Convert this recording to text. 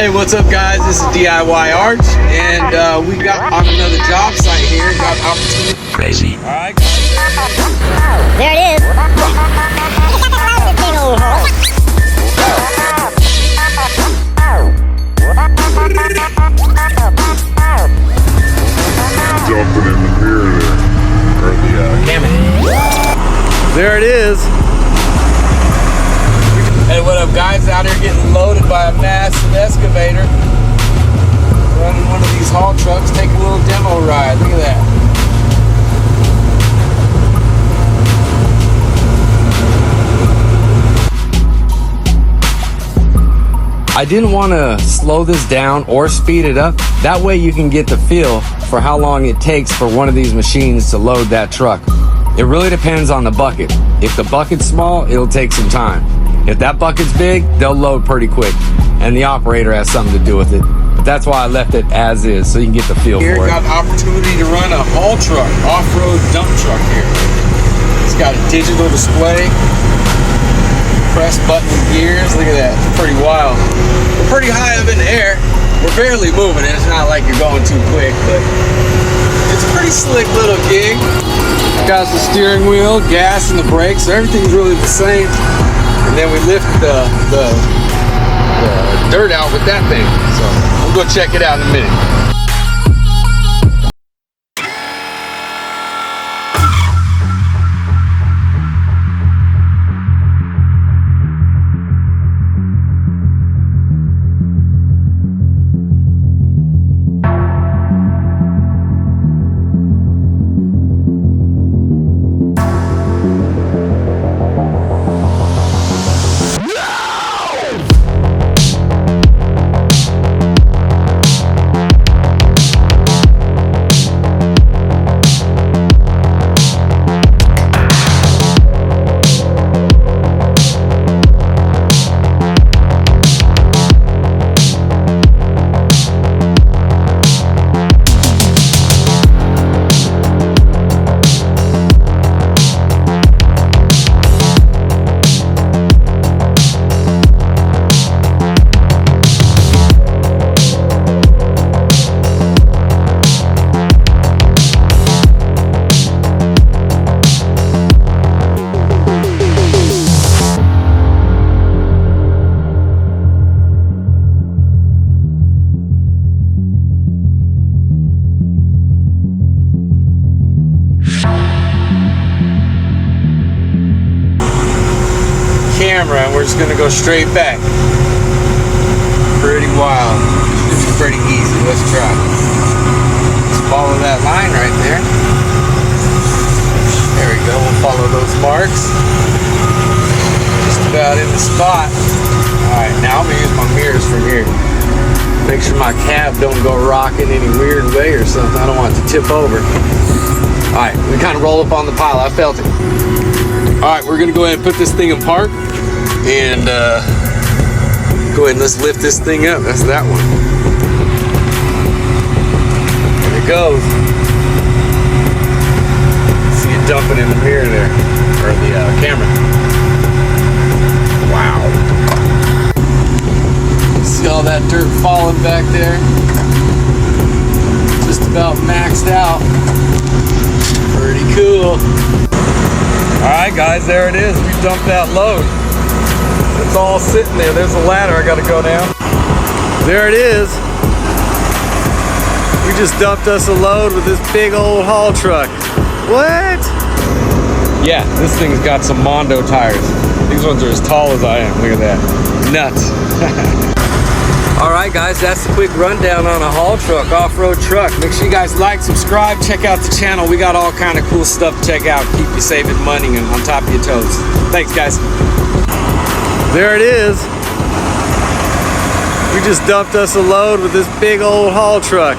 Hey, what's up, guys? This is DIY Arch, and we got on another job site here. Got opportunity. Crazy. All right, guys. There it is. Big old hole. Jumping in the mirror there. Or the camera. There it is. Hey, what up, guys? Out here getting loaded by a massive excavator. Running one of these haul trucks, taking a little demo ride. Look at that. I didn't want to slow this down or speed it up. That way you can get the feel for how long it takes for one of these machines to load that truck. It really depends on the bucket. If the bucket's small, it'll take some time. If that bucket's big, they'll load pretty quick, and the operator has something to do with it. But that's why I left it as is, so you can get the feel for it. Here, got the opportunity to run a haul truck, off-road dump truck here. It's got a digital display, press button gears. Look at that, it's pretty wild. We're pretty high up in the air. We're barely moving, and it's not like you're going too quick, but it's a pretty slick little gig. Got the steering wheel, gas, and the brakes, so everything's really the same. And then we lift the dirt out with that thing. So we'll go check it out in a minute. Camera, and we're just gonna go straight back. Pretty wild. This is pretty easy. Let's try. Let's follow that line right there. There we go. We'll follow those marks. Just about in the spot. Alright, now I'm gonna use my mirrors from here. Make sure my cab don't go rocking any weird way or something. I don't want it to tip over. Alright, we kind of roll up on the pile. I felt it. Alright, we're gonna go ahead and put this thing in park. And go ahead and let's lift this thing up. That's that one. There it goes. See it dumping in the mirror there, or the camera. Wow. See all that dirt falling back there? Just about maxed out. Pretty cool. All right, guys, there it is. We dumped that load. It's all sitting there. There's a ladder I gotta go down. There it is. We just dumped us a load with this big old haul truck. What? Yeah, this thing's got some Mondo tires. These ones are as tall as I am. Look at that. Nuts. All right, guys, that's the quick rundown on a haul truck, off-road truck. Make sure you guys like, subscribe, check out the channel. We got all kind of cool stuff to check out. Keep you saving money and on top of your toes. Thanks, guys. There it is. We just dumped us a load with this big old haul truck.